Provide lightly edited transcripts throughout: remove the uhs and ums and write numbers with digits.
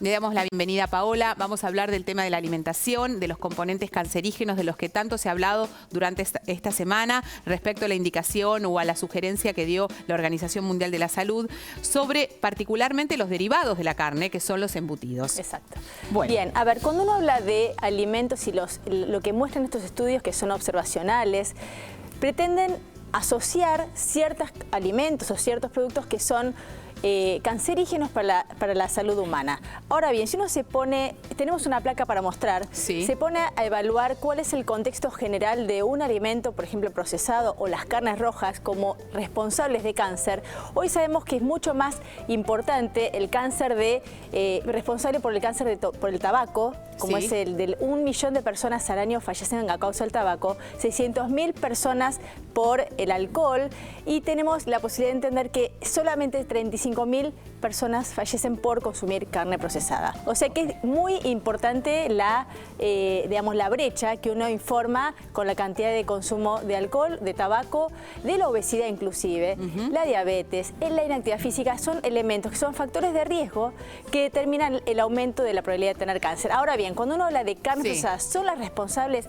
Le damos la bienvenida a Paola. Vamos a hablar del tema de la alimentación, de los componentes cancerígenos de los que tanto se ha hablado durante esta semana respecto a la indicación o a la sugerencia que dio la Organización Mundial de la Salud sobre particularmente los derivados de la carne, que son los embutidos. Exacto. Bueno. Bien, a ver, cuando uno habla de alimentos y lo que muestran estos estudios, que son observacionales, pretenden asociar ciertos alimentos o ciertos productos que son cancerígenos para la salud humana. Ahora bien, si uno se pone, tenemos una placa para mostrar, sí, se pone a evaluar cuál es el contexto general de un alimento, por ejemplo, procesado o las carnes rojas como responsables de cáncer. Hoy sabemos que es mucho más importante el cáncer responsable por el cáncer por el tabaco, como sí, es el del 1 millón de personas al año fallecen a causa del tabaco, 600.000 personas por el alcohol, y tenemos la posibilidad de entender que solamente 35.000 personas fallecen por consumir carne procesada. O sea que es muy importante la brecha que uno informa con la cantidad de consumo de alcohol, de tabaco, de la obesidad inclusive, la diabetes, la inactividad física, son elementos que son factores de riesgo que determinan el aumento de la probabilidad de tener cáncer. Ahora bien, cuando uno habla de carnes procesadas, son las responsables.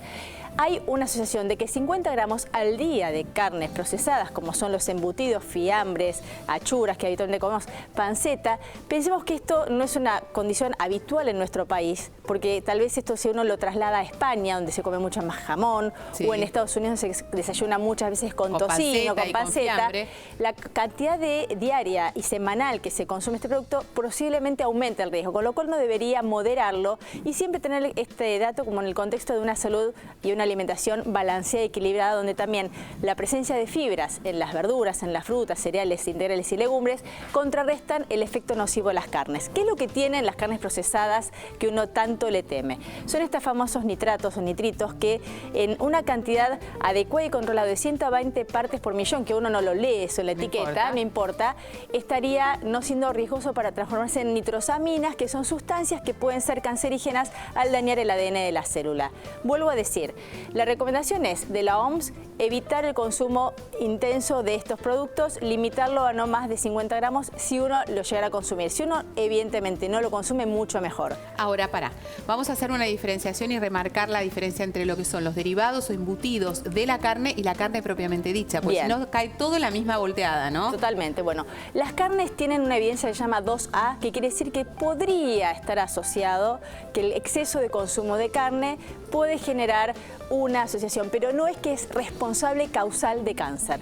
Hay una asociación de que 50 gramos al día de carnes procesadas, como son los embutidos, fiambres, achuras, que habitualmente comemos, panceta, pensemos que esto no es una condición habitual en nuestro país, porque tal vez esto si uno lo traslada a España, donde se come mucho más jamón, o en Estados Unidos se desayuna muchas veces con tocino, con panceta, la cantidad diaria y semanal que se consume este producto posiblemente aumente el riesgo, con lo cual uno debería moderarlo y siempre tener este dato como en el contexto de una salud y una alimentación balanceada y equilibrada, donde también la presencia de fibras en las verduras, en las frutas, cereales, integrales y legumbres contrarrestan el efecto nocivo de las carnes. ¿Qué es lo que tienen las carnes procesadas que uno tanto le teme? Son estos famosos nitratos o nitritos que en una cantidad adecuada y controlada de 120 partes por millón, que uno no lo lee eso en la etiqueta, no importa, estaría no siendo riesgoso para transformarse en nitrosaminas, que son sustancias que pueden ser cancerígenas al dañar el ADN de la célula. Vuelvo a decir, la recomendación es de la OMS evitar el consumo intenso de estos productos, limitarlo a no más de 50 gramos si uno lo llegara a consumir. Si uno evidentemente no lo consume, mucho mejor. Ahora, vamos a hacer una diferenciación y remarcar la diferencia entre lo que son los derivados o embutidos de la carne y la carne propiamente dicha, porque si no cae todo en la misma volteada, ¿no? Totalmente. Bueno, las carnes tienen una evidencia que se llama 2A, que quiere decir que podría estar asociado que el exceso de consumo de carne puede generar una asociación, pero no es que es responsable causal de cáncer.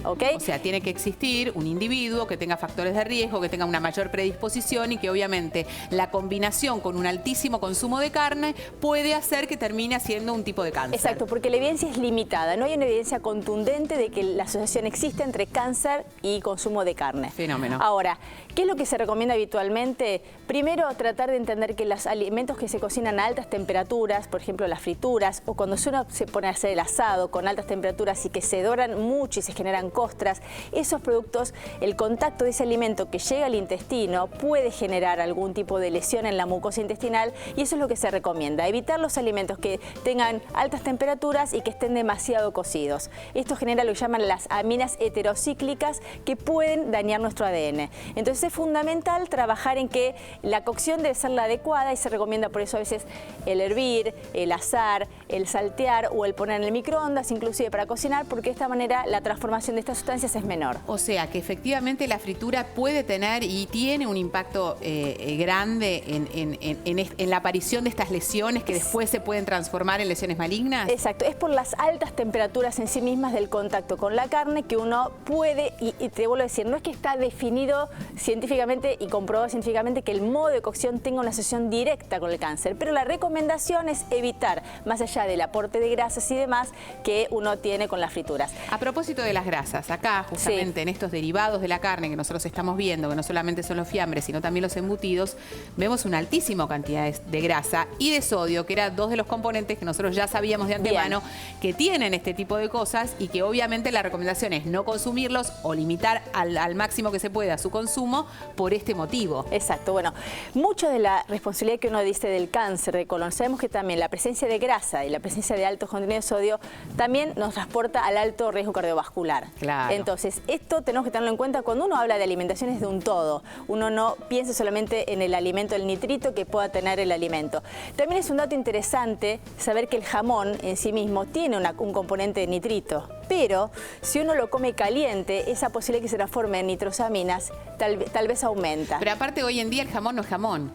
¿Okay? O sea, tiene que existir un individuo que tenga factores de riesgo, que tenga una mayor predisposición y que obviamente la combinación con un altísimo consumo de carne puede hacer que termine haciendo un tipo de cáncer. Exacto, porque la evidencia es limitada. No hay una evidencia contundente de que la asociación existe entre cáncer y consumo de carne. Fenómeno. Ahora, ¿qué es lo que se recomienda habitualmente? Primero, tratar de entender que los alimentos que se cocinan a altas temperaturas, por ejemplo las frituras, o cuando uno se pone a hacer el asado con altas temperaturas y que se doran mucho y se generan costras, esos productos, el contacto de ese alimento que llega al intestino puede generar algún tipo de lesión en la mucosa intestinal, y eso es lo que se recomienda, evitar los alimentos que tengan altas temperaturas y que estén demasiado cocidos. Esto genera lo que llaman las aminas heterocíclicas que pueden dañar nuestro ADN. Entonces es fundamental trabajar en que la cocción debe ser la adecuada, y se recomienda por eso a veces el hervir, el asar, el saltear o el poner en el microondas, inclusive para cocinar, porque de esta manera la transformación de estas sustancias es menor. O sea que efectivamente la fritura puede tener y tiene un impacto grande en la aparición de estas lesiones que después se pueden transformar en lesiones malignas. Exacto, es por las altas temperaturas en sí mismas del contacto con la carne que uno puede, y te vuelvo a decir, no es que está definido científicamente y comprobado científicamente que el modo de cocción tenga una asociación directa con el cáncer, pero la recomendación es evitar, más allá del aporte de grasas y demás que uno tiene con las frituras. A propósito de las grasas, acá justamente en estos derivados de la carne que nosotros estamos viendo, que no solamente son los fiambres, sino también los embutidos, vemos una altísima cantidad de grasa y de sodio, que eran dos de los componentes que nosotros ya sabíamos de antemano que tienen este tipo de cosas, y que obviamente la recomendación es no consumirlos o limitar al máximo que se pueda su consumo por este motivo. Exacto, bueno, mucho de la responsabilidad que uno dice del cáncer de colon, sabemos que también la presencia de grasa y la presencia de altos contenidos de sodio también nos transporta al alto riesgo cardiovascular. Claro. Entonces, esto tenemos que tenerlo en cuenta cuando uno habla de alimentación alimentación es de un todo. Uno no piensa solamente en el alimento, el nitrito que pueda tener el alimento. También es un dato interesante saber que el jamón en sí mismo tiene un componente de nitrito, pero si uno lo come caliente, esa posibilidad que se transforme en nitrosaminas tal vez aumenta. Pero aparte hoy en día el jamón no es jamón.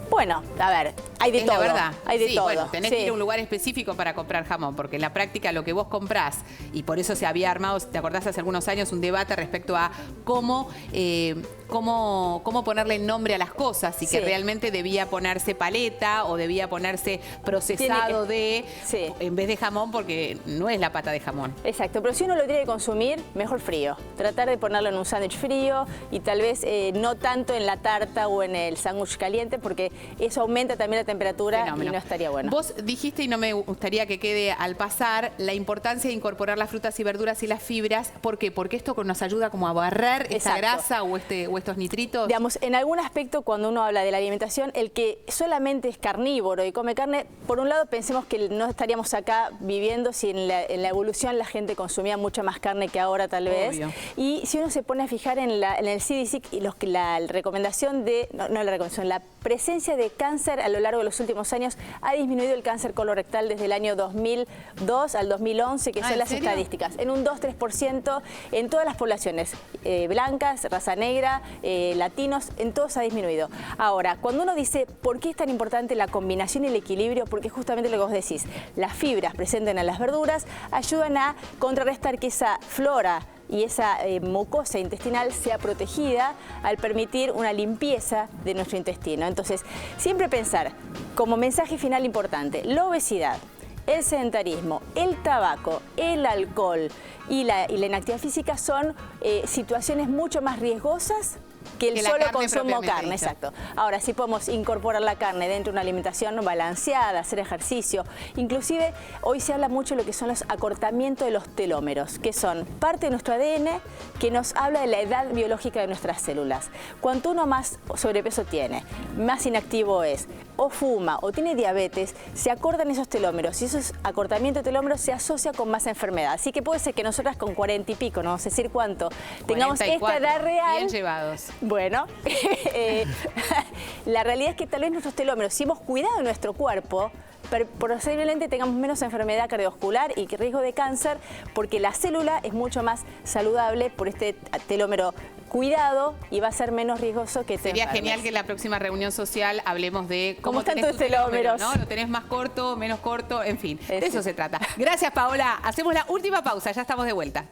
Bueno, a ver, hay de todo. La verdad. Hay de todo. Bueno, tenés que ir a un lugar específico para comprar jamón, porque en la práctica lo que vos comprás, y por eso se había armado, ¿te acordás hace algunos años, un debate respecto a cómo ponerle nombre a las cosas? Y que realmente debía ponerse paleta o debía ponerse procesado en vez de jamón, porque no es la pata de jamón. Exacto, pero si uno lo tiene que consumir, mejor frío. Tratar de ponerlo en un sándwich frío y tal vez no tanto en la tarta o en el sándwich caliente, porque eso aumenta también la temperatura y no estaría bueno. Vos dijiste, y no me gustaría que quede al pasar, la importancia de incorporar las frutas y verduras y las fibras. ¿Por qué? Porque esto nos ayuda como a barrer esa grasa o estos nitritos. Digamos, en algún aspecto, cuando uno habla de la alimentación, el que solamente es carnívoro y come carne, por un lado pensemos que no estaríamos acá viviendo si en la evolución la gente consumía mucha más carne que ahora tal vez. Obvio. Y si uno se pone a fijar en el CDC y la recomendación de, no la recomendación, la presencia de cáncer a lo largo de los últimos años ha disminuido el cáncer colorectal desde el año 2002 al 2011, que son las estadísticas, en un 2-3% en todas las poblaciones, blancas, raza negra, latinos, en todos ha disminuido. Ahora, cuando uno dice por qué es tan importante la combinación y el equilibrio, porque justamente lo que vos decís, las fibras presentes en las verduras ayudan a contrarrestar que esa flora y esa mucosa intestinal sea protegida al permitir una limpieza de nuestro intestino. Entonces, siempre pensar, como mensaje final importante, la obesidad, el sedentarismo, el tabaco, el alcohol y la inactividad física son situaciones mucho más riesgosas que el solo consumo de carne, exacto. Ahora, sí podemos incorporar la carne dentro de una alimentación balanceada, hacer ejercicio. Inclusive, hoy se habla mucho de lo que son los acortamientos de los telómeros, que son parte de nuestro ADN que nos habla de la edad biológica de nuestras células. Cuanto uno más sobrepeso tiene, más inactivo es, o fuma, o tiene diabetes, se acortan esos telómeros y esos acortamientos de telómeros se asocia con más enfermedad. Así que puede ser que nosotras con 40 y pico, no vamos a decir cuánto, tengamos 44, esta edad real. Bien llevados. Bueno, la realidad es que tal vez nuestros telómeros, si hemos cuidado de nuestro cuerpo, posiblemente tengamos menos enfermedad cardiovascular y riesgo de cáncer, porque la célula es mucho más saludable por este telómero cuidado y va a ser menos riesgoso que Sería genial que en la próxima reunión social hablemos de cómo están tus telómeros, ¿no? Lo tenés más corto, menos corto, en fin. De eso se trata. Gracias, Paola. Hacemos la última pausa, ya estamos de vuelta.